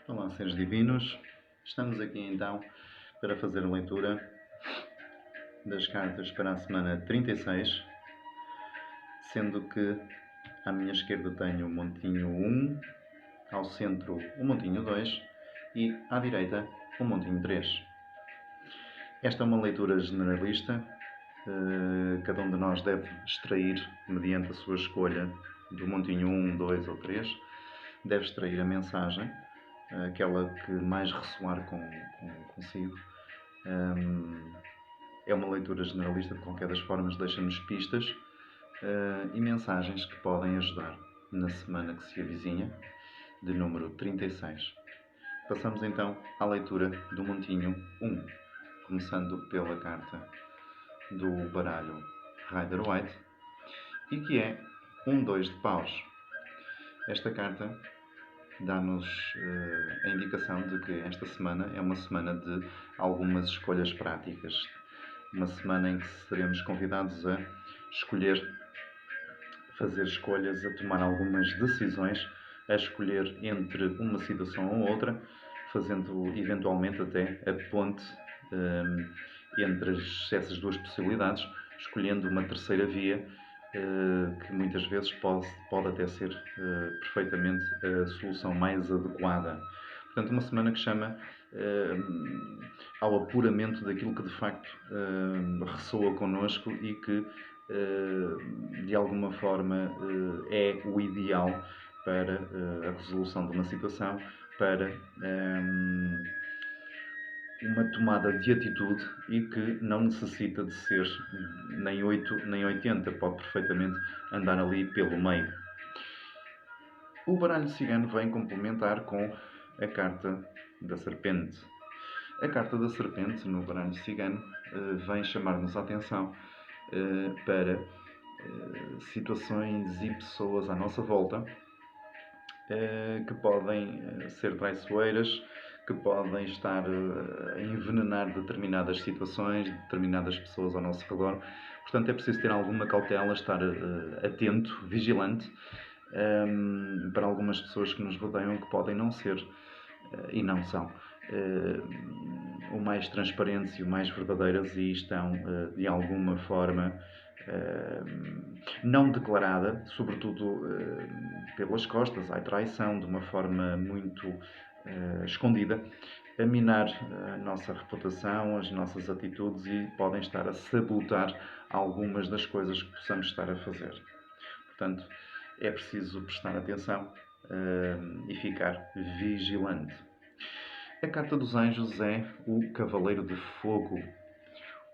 Olá, seres divinos. Estamos aqui então para fazer a leitura das cartas para a semana 36, sendo que à minha esquerda tenho o montinho 1, ao centro o montinho 2 e à direita o montinho 3. Esta é uma leitura generalista. Cada um de nós deve extrair, mediante a sua escolha, do montinho 1, 2 ou 3, deve extrair a mensagem, aquela que mais ressoar consigo. É uma leitura generalista, de qualquer das formas deixa-nos pistas e mensagens que podem ajudar na semana que se avizinha, de número 36. Passamos então à leitura do montinho 1, começando pela carta do baralho Rider-Waite, e que é 2 de paus. Esta carta dá-nos a indicação de que esta semana é uma semana de algumas escolhas práticas. Uma semana em que seremos convidados a escolher, fazer escolhas, a tomar algumas decisões, a escolher entre uma situação ou outra, fazendo eventualmente até a ponte entre essas duas possibilidades, escolhendo uma terceira via, que muitas vezes pode até ser perfeitamente a solução mais adequada. Portanto, uma semana que chama ao apuramento daquilo que de facto ressoa connosco e que de alguma forma é o ideal para a resolução de uma situação, para uma tomada de atitude e que não necessita de ser nem 8 nem 80, pode perfeitamente andar ali pelo meio. O baralho cigano vem complementar com a carta da serpente. A carta da serpente no baralho cigano vem chamar-nos a atenção para situações e pessoas à nossa volta que podem ser traiçoeiras, que podem estar a envenenar determinadas situações, determinadas pessoas ao nosso redor. Portanto, é preciso ter alguma cautela, estar atento, vigilante para algumas pessoas que nos rodeiam, que podem não ser e não são o mais transparentes e o mais verdadeiras, e estão de alguma forma não declarada, sobretudo pelas costas, à traição, de uma forma muito escondida, a minar a nossa reputação, as nossas atitudes, e podem estar a sabotar algumas das coisas que possamos estar a fazer. Portanto, é preciso prestar atenção e ficar vigilante. A carta dos anjos é o Cavaleiro de Fogo,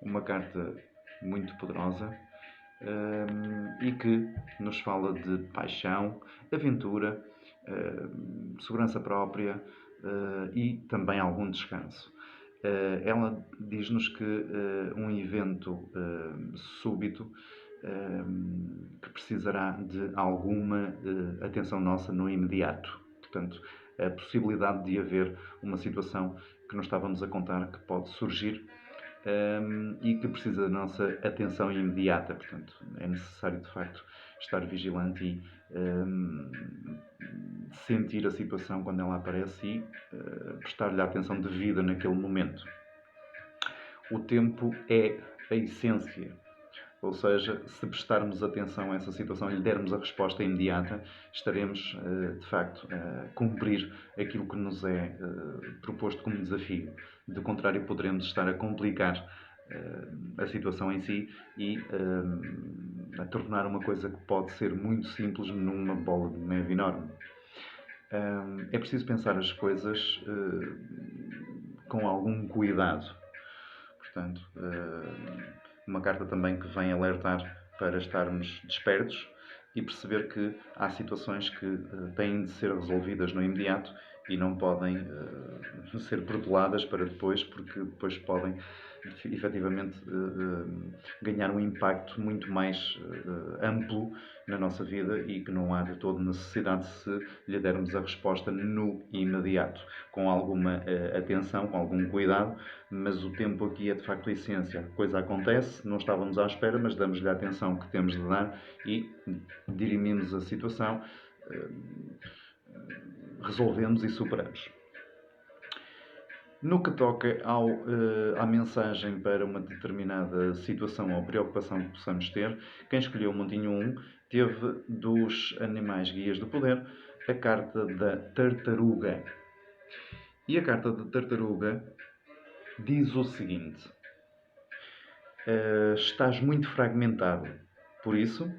uma carta muito poderosa e que nos fala de paixão, aventura, segurança própria e também algum descanso. Ela diz-nos que um evento súbito que precisará de alguma atenção nossa no imediato. Portanto, a possibilidade de haver uma situação que não estávamos a contar, que pode surgir e que precisa da nossa atenção imediata. Portanto, é necessário de facto estar vigilante e sentir a situação quando ela aparece e prestar-lhe a atenção devida naquele momento. O tempo é a essência. Ou seja, se prestarmos atenção a essa situação e lhe dermos a resposta imediata, estaremos, de facto, a cumprir aquilo que nos é proposto como desafio. Do contrário, poderemos estar a complicar a situação em si e a tornar uma coisa que pode ser muito simples numa bola de neve enorme. É preciso pensar as coisas com algum cuidado. Portanto, uma carta também que vem alertar para estarmos despertos e perceber que há situações que têm de ser resolvidas no imediato e não podem ser proteladas para depois, porque depois podem efetivamente ganhar um impacto muito mais amplo na nossa vida e que não há de todo necessidade se lhe dermos a resposta no imediato, com alguma atenção, com algum cuidado, mas o tempo aqui é de facto a essência. A coisa acontece, não estávamos à espera, mas damos-lhe a atenção que temos de dar e dirimimos a situação, resolvemos e superamos. No que toca à mensagem para uma determinada situação ou preocupação que possamos ter, quem escolheu o Montinho 1 teve dos animais guias do poder a carta da tartaruga. E a carta da tartaruga diz o seguinte: estás muito fragmentado, por isso,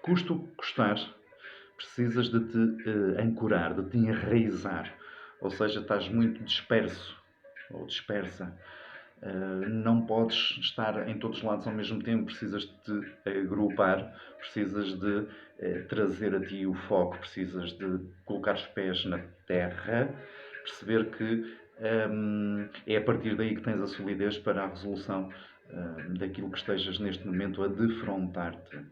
custa o que custar, precisas de te ancorar, de te enraizar, ou seja, estás muito disperso ou dispersa. Não podes estar em todos os lados ao mesmo tempo, precisas de te agrupar, precisas de trazer a ti o foco, precisas de colocar os pés na terra, perceber que é a partir daí que tens a solidez para a resolução daquilo que estejas neste momento a defrontar-te.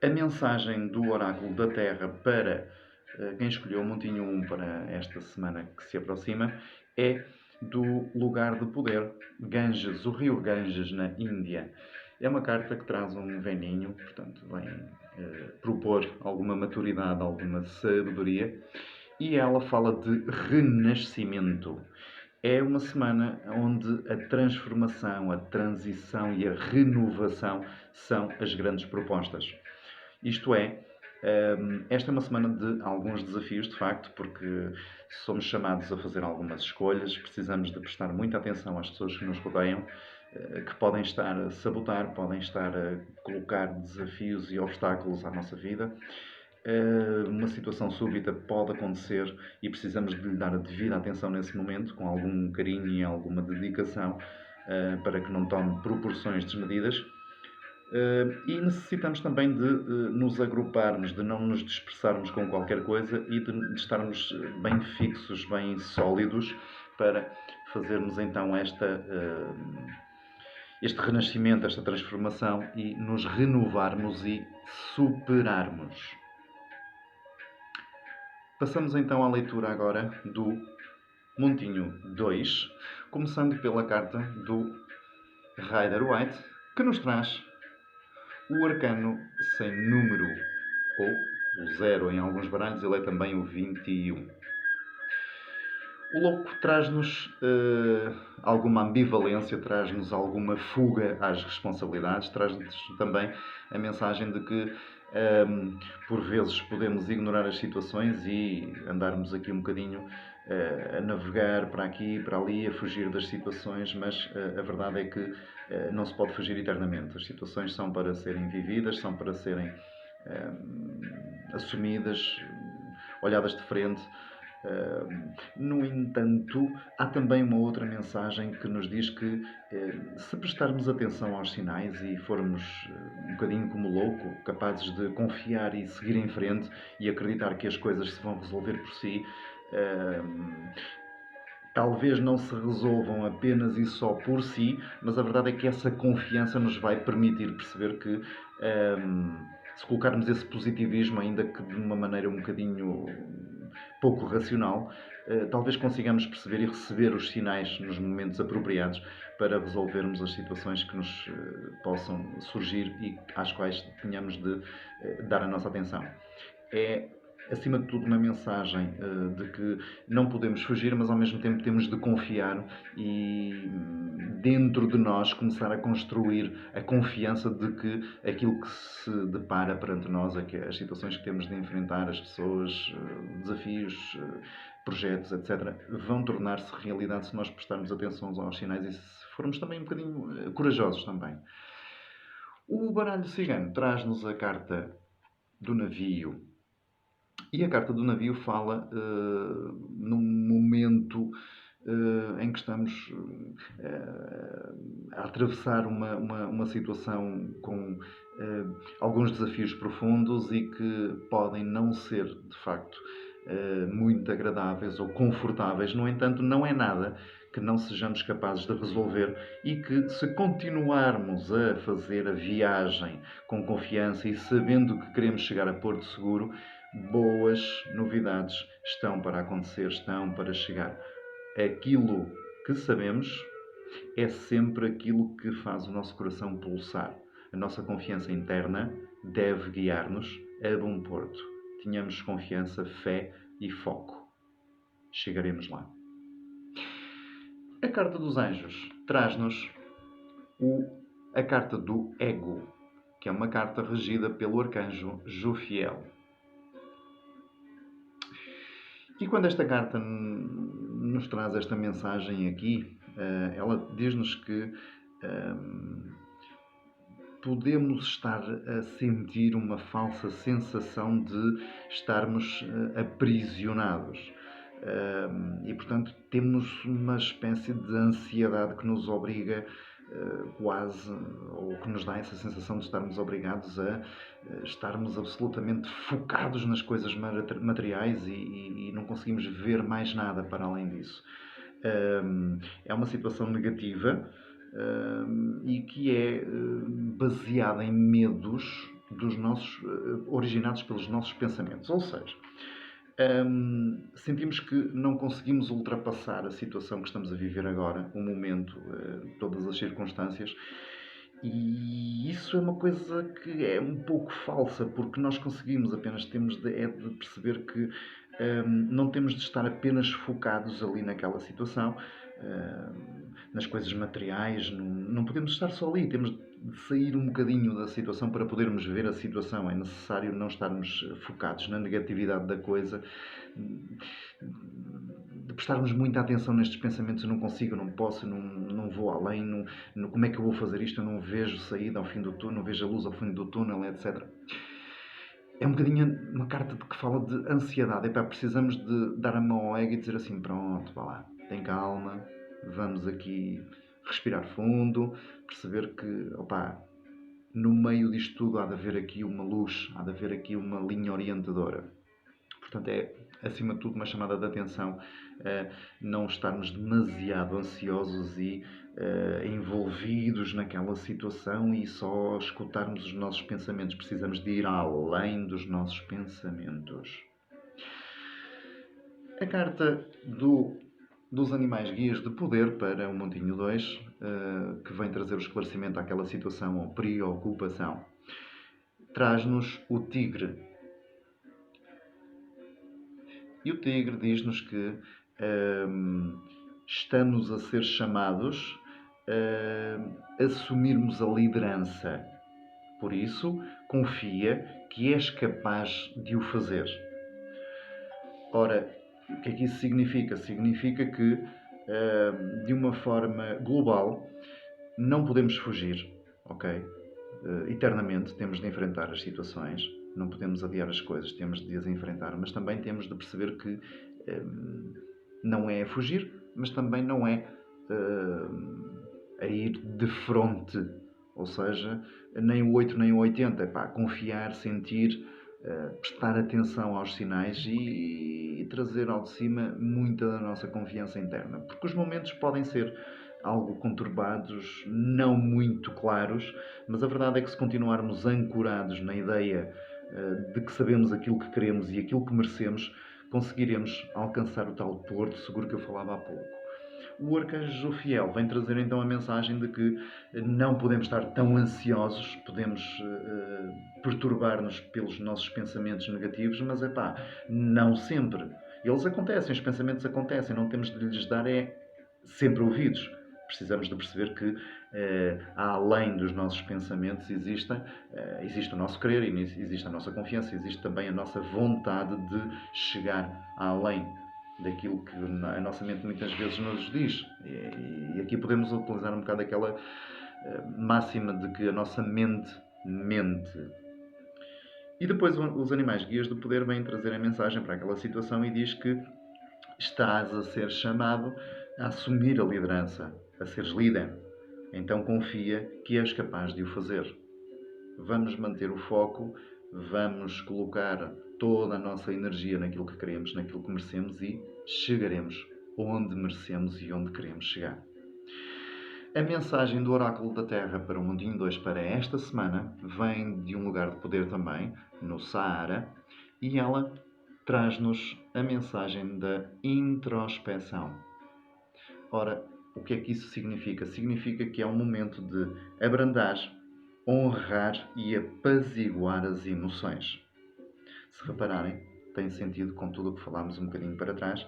A mensagem do Oráculo da Terra para quem escolheu o Montinho 1 para esta semana que se aproxima é do lugar de poder, Ganges, o rio Ganges na Índia. É uma carta que traz um velhinho, portanto vem propor alguma maturidade, alguma sabedoria, e ela fala de renascimento. É uma semana onde a transformação, a transição e a renovação são as grandes propostas. Isto é, esta é uma semana de alguns desafios, de facto, porque somos chamados a fazer algumas escolhas, precisamos de prestar muita atenção às pessoas que nos rodeiam, que podem estar a sabotar, podem estar a colocar desafios e obstáculos à nossa vida. Uma situação súbita pode acontecer e precisamos de lhe dar a devida atenção nesse momento, com algum carinho e alguma dedicação, para que não tome proporções desmedidas. E necessitamos também de nos agruparmos, de não nos dispersarmos com qualquer coisa e de estarmos bem fixos, bem sólidos para fazermos então este renascimento, esta transformação e nos renovarmos e superarmos. Passamos então à leitura agora do Montinho 2, começando pela carta do Rider-Waite, que nos traz o arcano sem número, ou o 0 em alguns baralhos, ele é também o 21. O louco traz-nos alguma ambivalência, traz-nos alguma fuga às responsabilidades, traz-nos também a mensagem de que por vezes podemos ignorar as situações e andarmos aqui um bocadinho a navegar para aqui e para ali, a fugir das situações, mas a verdade é que não se pode fugir eternamente. As situações são para serem vividas, são para serem assumidas, olhadas de frente. No entanto, há também uma outra mensagem que nos diz que se prestarmos atenção aos sinais e formos um bocadinho como louco, capazes de confiar e seguir em frente e acreditar que as coisas se vão resolver por si, talvez não se resolvam apenas e só por si, mas a verdade é que essa confiança nos vai permitir perceber que se colocarmos esse positivismo, ainda que de uma maneira um bocadinho pouco racional, talvez consigamos perceber e receber os sinais nos momentos apropriados para resolvermos as situações que nos possam surgir e às quais tenhamos de dar a nossa atenção. É, acima de tudo, uma mensagem de que não podemos fugir, mas ao mesmo tempo temos de confiar e dentro de nós começar a construir a confiança de que aquilo que se depara perante nós, as situações que temos de enfrentar, as pessoas, desafios, projetos, etc., vão tornar-se realidade se nós prestarmos atenção aos sinais e se formos também um bocadinho corajosos também. O baralho cigano traz-nos a carta do navio. E a carta do navio fala num momento em que estamos a atravessar uma situação com alguns desafios profundos e que podem não ser, de facto, muito agradáveis ou confortáveis. No entanto, não é nada que não sejamos capazes de resolver e que, se continuarmos a fazer a viagem com confiança e sabendo que queremos chegar a Porto Seguro, boas novidades estão para acontecer, estão para chegar. Aquilo que sabemos é sempre aquilo que faz o nosso coração pulsar. A nossa confiança interna deve guiar-nos a bom porto. Tenhamos confiança, fé e foco. chegaremos lá. A carta dos anjos traz-nos a carta do ego, que é uma carta regida pelo arcanjo Jofiel. E quando esta carta nos traz esta mensagem aqui, ela diz-nos que podemos estar a sentir uma falsa sensação de estarmos aprisionados. E, portanto, temos uma espécie de ansiedade que nos obriga quase, ou que nos dá essa sensação de estarmos obrigados a estarmos absolutamente focados nas coisas materiais e não conseguimos ver mais nada para além disso. É uma situação negativa e que é baseada em medos originados pelos nossos pensamentos. Ou seja, sentimos que não conseguimos ultrapassar a situação que estamos a viver agora, o momento, todas as circunstâncias, e isso é uma coisa que é um pouco falsa, porque nós conseguimos, apenas temos de perceber que não temos de estar apenas focados ali naquela situação, nas coisas materiais, não podemos estar só ali, temos de sair um bocadinho da situação para podermos ver a situação. É necessário não estarmos focados na negatividade da coisa, de prestarmos muita atenção nestes pensamentos. Eu não consigo, eu não posso, não vou além, como é que eu vou fazer isto? Eu não vejo saída ao fim do túnel, não vejo a luz ao fim do túnel, etc. É um bocadinho uma carta que fala de ansiedade. Epá, precisamos de dar a mão ao ego e dizer assim, pronto, vá lá, tem calma, vamos aqui respirar fundo, perceber que, opá, no meio disto tudo há de haver aqui uma luz, há de haver aqui uma linha orientadora. Portanto, é, acima de tudo, uma chamada de atenção a não estarmos demasiado ansiosos e envolvidos naquela situação e só escutarmos os nossos pensamentos. Precisamos de ir além dos nossos pensamentos. A carta dos animais guias de poder para o Montinho 2, que vem trazer o esclarecimento àquela situação ou preocupação, traz-nos o tigre. E o tigre diz-nos que estamos a ser chamados a assumirmos a liderança. Por isso, confia que és capaz de o fazer. Ora, o que é que isso significa? Significa que, de uma forma global, não podemos fugir, ok? Eternamente temos de enfrentar as situações, não podemos adiar as coisas, temos de as enfrentar, mas também temos de perceber que não é a fugir, mas também não é a ir de fronte, ou seja, nem o 8 nem o 80, pá, confiar, sentir, prestar atenção aos sinais e trazer ao de cima muita da nossa confiança interna, porque os momentos podem ser algo conturbados, não muito claros, mas a verdade é que se continuarmos ancorados na ideia de que sabemos aquilo que queremos e aquilo que merecemos, conseguiremos alcançar o tal porto seguro que eu falava há pouco. O arcanjo Jofiel vem trazer então a mensagem de que não podemos estar tão ansiosos, podemos perturbar-nos pelos nossos pensamentos negativos, mas não sempre. Eles acontecem, os pensamentos acontecem, não temos de lhes dar sempre ouvidos. Precisamos de perceber que além dos nossos pensamentos existe o nosso querer, existe a nossa confiança, existe também a nossa vontade de chegar além daquilo que a nossa mente muitas vezes nos diz. E aqui podemos utilizar um bocado aquela máxima de que a nossa mente mente. E depois os animais guias do poder vêm trazer a mensagem para aquela situação e diz que estás a ser chamado a assumir a liderança, a seres líder. Então confia que és capaz de o fazer. Vamos manter o foco, vamos colocar toda a nossa energia naquilo que queremos, naquilo que merecemos e chegaremos onde merecemos e onde queremos chegar. A mensagem do Oráculo da Terra para o Mundinho 2 para esta semana vem de um lugar de poder também, no Saara, e ela traz-nos a mensagem da introspeção. Ora, o que é que isso significa? Significa que é um momento de abrandar, honrar e apaziguar as emoções. Se repararem, tem sentido com tudo o que falámos um bocadinho para trás,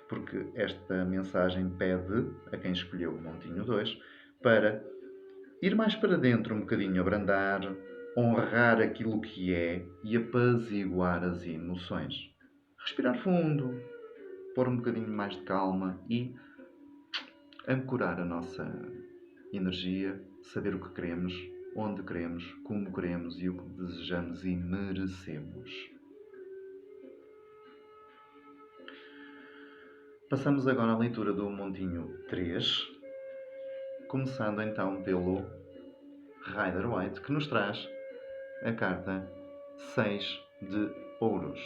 porque esta mensagem pede a quem escolheu o Montinho 2 para ir mais para dentro um bocadinho, abrandar, honrar aquilo que é e apaziguar as emoções. Respirar fundo, pôr um bocadinho mais de calma e ancorar a nossa energia, saber o que queremos, onde queremos, como queremos e o que desejamos e merecemos. Passamos agora à leitura do Montinho 3, começando então pelo Rider-Waite, que nos traz a carta 6 de Ouros.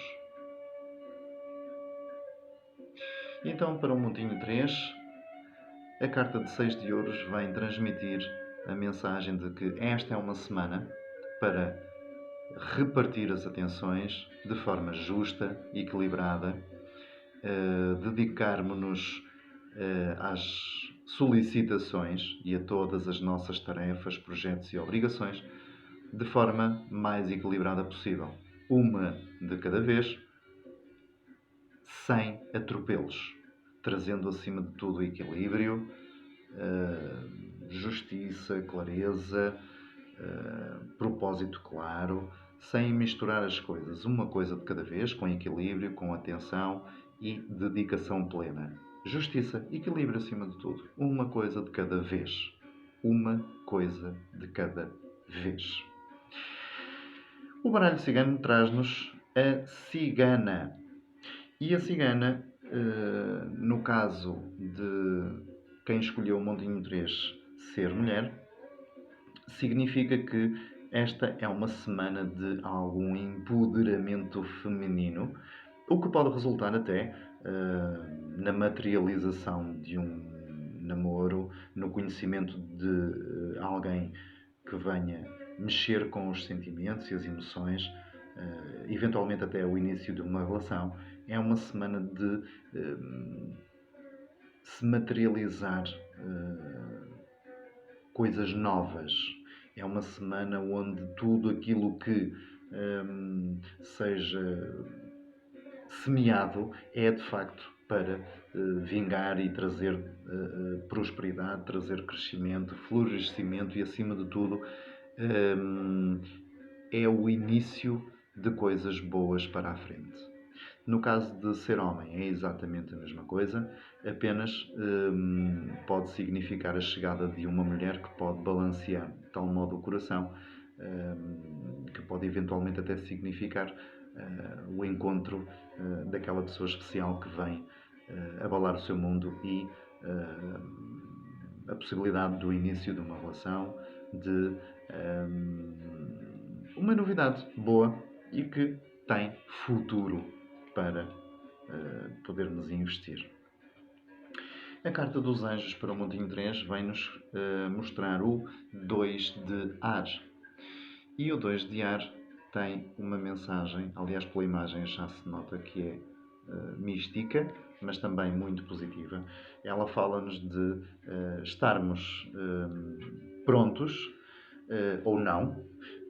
E então, para o Montinho 3, a carta de 6 de Ouros vem transmitir a mensagem de que esta é uma semana para repartir as atenções de forma justa e equilibrada, dedicarmos-nos às solicitações e a todas as nossas tarefas, projetos e obrigações de forma mais equilibrada possível. Uma de cada vez, sem atropelos, trazendo acima de tudo equilíbrio, justiça, clareza, propósito claro, sem misturar as coisas. Uma coisa de cada vez, com equilíbrio, com atenção e dedicação plena. Justiça, equilíbrio acima de tudo. Uma coisa de cada vez. Uma coisa de cada vez. O baralho cigano traz-nos a cigana. E a cigana, no caso de quem escolheu o Montinho 3 ser mulher, significa que esta é uma semana de algum empoderamento feminino, o que pode resultar até na materialização de um namoro, no conhecimento de alguém que venha mexer com os sentimentos e as emoções, eventualmente até o início de uma relação. É uma semana de se materializar coisas novas. É uma semana onde tudo aquilo que seja semeado é de facto para vingar e trazer prosperidade, trazer crescimento, florescimento e, acima de tudo, é o início de coisas boas para a frente. No caso de ser homem, é exatamente a mesma coisa, apenas pode significar a chegada de uma mulher que pode balancear de tal modo o coração, que pode eventualmente até significar o encontro daquela pessoa especial que vem abalar o seu mundo e a possibilidade do início de uma relação, de uma novidade boa e que tem futuro para podermos investir. A carta dos anjos para o Montinho 3 vem-nos mostrar o 2 de ar. E o 2 de ar tem uma mensagem, aliás, pela imagem já se nota que é mística, mas também muito positiva. Ela fala-nos de estarmos prontos ou não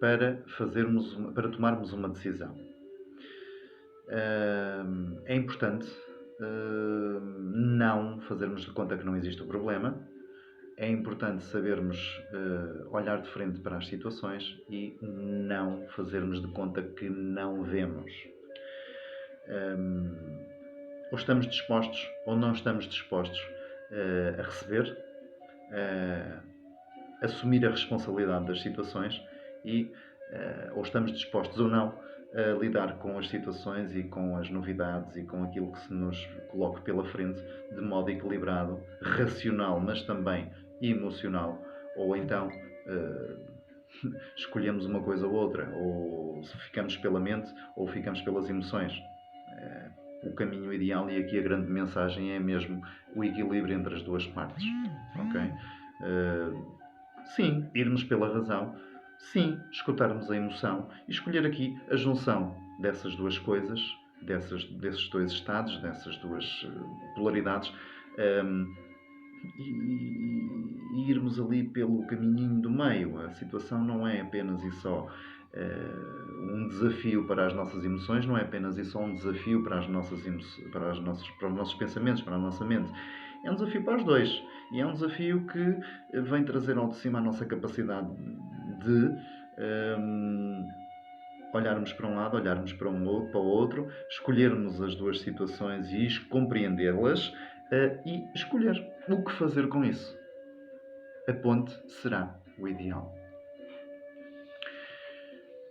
para tomarmos uma decisão. É importante não fazermos de conta que não existe o problema. É importante sabermos olhar de frente para as situações e não fazermos de conta que não vemos. Ou estamos dispostos ou não estamos dispostos a receber, a assumir a responsabilidade das situações e ou estamos dispostos ou não a lidar com as situações e com as novidades e com aquilo que se nos coloque pela frente de modo equilibrado, racional, mas também emocional, ou então escolhemos uma coisa ou outra, ou ficamos pela mente ou ficamos pelas emoções. O caminho ideal, e aqui a grande mensagem, é mesmo o equilíbrio entre as duas partes. Okay? Sim, irmos pela razão. Sim, escutarmos a emoção e escolher aqui a junção dessas duas coisas, desses dois estados, dessas duas polaridades, e irmos ali pelo caminhinho do meio. A situação não é apenas e só um desafio para as nossas emoções, não é apenas e só um desafio para, para os nossos pensamentos, para a nossa mente. É um desafio para os dois. E é um desafio que vem trazer ao de cima a nossa capacidade de olharmos para um lado, olharmos para o outro, escolhermos as duas situações e compreendê-las e escolher o que fazer com isso. A ponte será o ideal.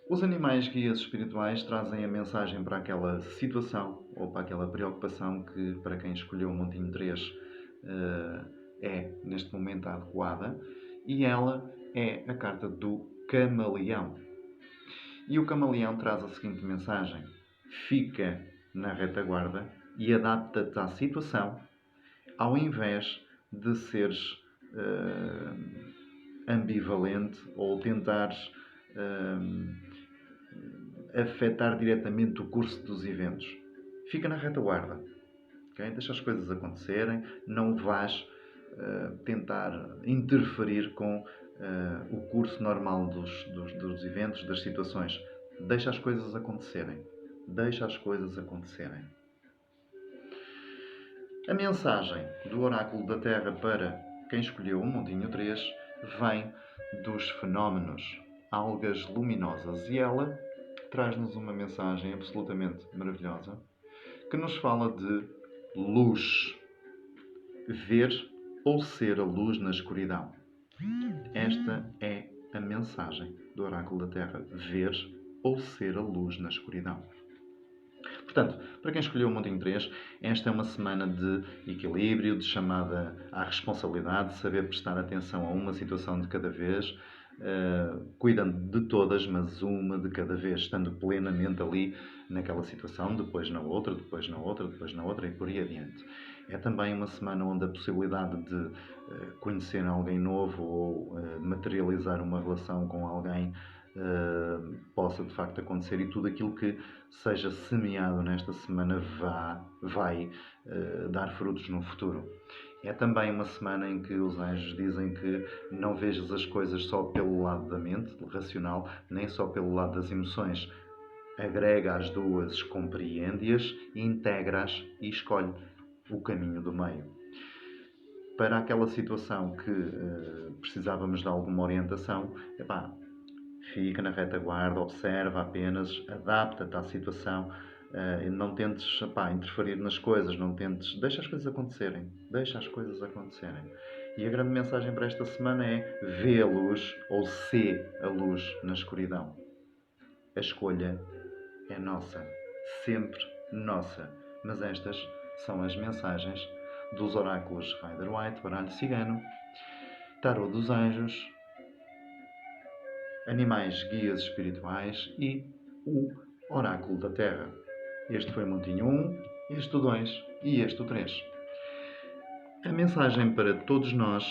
Os animais guias espirituais trazem a mensagem para aquela situação ou para aquela preocupação que, para quem escolheu o Montinho 3, é neste momento adequada, e ela é a carta do Camaleão. E o Camaleão traz a seguinte mensagem: fica na retaguarda e adapta-te à situação, ao invés de seres ambivalente ou tentares afetar diretamente o curso dos eventos. Fica na retaguarda. Okay? Deixa as coisas acontecerem, não vais tentar interferir com o curso normal dos eventos, das situações. Deixa as coisas acontecerem. Deixa as coisas acontecerem. A mensagem do Oráculo da Terra para quem escolheu o Montinho 3 vem dos fenómenos algas luminosas e ela traz-nos uma mensagem absolutamente maravilhosa que nos fala de luz. Ver ou ser a luz na escuridão. Esta é a mensagem do Oráculo da Terra. Ver ou ser a luz na escuridão. Portanto, para quem escolheu o Montinho 3, esta é uma semana de equilíbrio, de chamada à responsabilidade, de saber prestar atenção a uma situação de cada vez, cuidando de todas, mas uma de cada vez, estando plenamente ali naquela situação, depois na outra, depois na outra, depois na outra e por aí adiante. É também uma semana onde a possibilidade de conhecer alguém novo ou materializar uma relação com alguém possa de facto acontecer e tudo aquilo que seja semeado nesta semana vai dar frutos no futuro. É também uma semana em que os anjos dizem que não vejas as coisas só pelo lado da mente, racional, nem só pelo lado das emoções. Agrega as duas, compreende-as, integra-as e escolhe o caminho do meio. Para aquela situação que precisávamos de alguma orientação, fica na retaguarda, observa apenas, adapta-te à situação, não tentes interferir nas coisas, não tentes, deixa as coisas acontecerem, E a grande mensagem para esta semana é: vê a luz ou sê a luz na escuridão. A escolha é nossa, sempre nossa, mas estas são as mensagens dos oráculos Rider-Waite, baralho cigano, tarô dos anjos, animais guias espirituais e o oráculo da Terra. Este foi o Montinho 1, este o 2 e este o 3. A mensagem para todos nós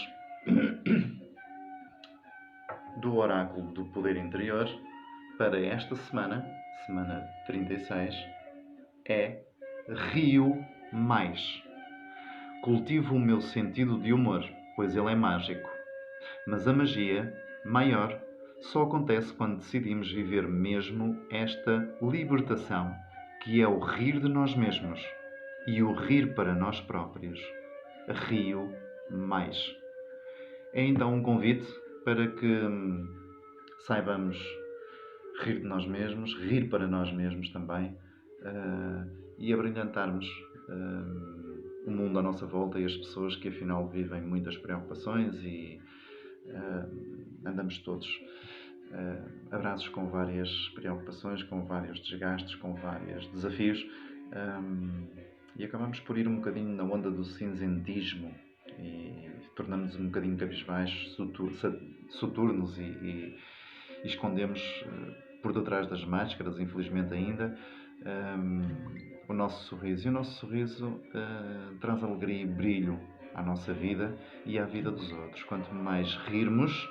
do oráculo do poder interior para esta semana, semana 36, é rio mais. Cultivo o meu sentido de humor, pois ele é mágico. Mas a magia, maior, só acontece quando decidimos viver mesmo esta libertação, que é o rir de nós mesmos e o rir para nós próprios. Rio mais. É então um convite para que saibamos rir de nós mesmos, rir para nós mesmos também e abrilhantarmos o mundo à nossa volta e as pessoas que afinal vivem muitas preocupações e andamos todos abraços com várias preocupações, com vários desgastes, com vários desafios e acabamos por ir um bocadinho na onda do cinzentismo e tornamos-nos um bocadinho cabisbaixos, soturnos e escondemos por detrás das máscaras, infelizmente ainda, o nosso sorriso. E o nosso sorriso traz alegria e brilho à nossa vida e à vida dos outros. Quanto mais rirmos,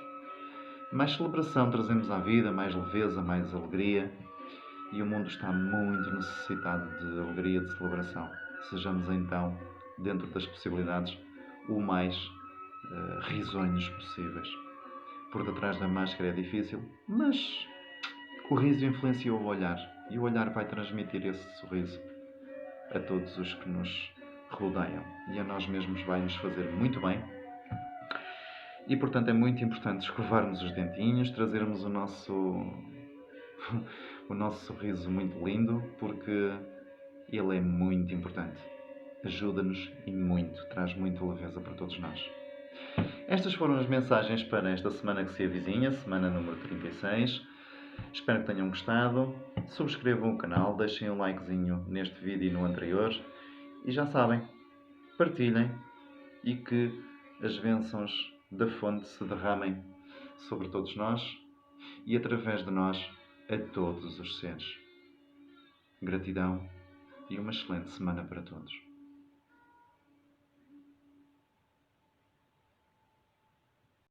mais celebração trazemos à vida, mais leveza, mais alegria. E o mundo está muito necessitado de alegria, de celebração. Sejamos então, dentro das possibilidades, o mais risonhos possíveis. Por detrás da máscara é difícil, mas o riso influencia o olhar e o olhar vai transmitir esse sorriso a todos os que nos rodeiam e a nós mesmos vai nos fazer muito bem. E portanto é muito importante escovarmos os dentinhos, trazermos o nosso o nosso sorriso muito lindo, porque ele é muito importante. Ajuda-nos e muito, traz muita leveza para todos nós. Estas foram as mensagens para esta semana que se avizinha, semana número 36. Espero que tenham gostado. Subscrevam o canal, deixem um likezinho neste vídeo e no anterior. E já sabem, partilhem e que as bênçãos da fonte se derramem sobre todos nós e através de nós a todos os seres. Gratidão e uma excelente semana para todos.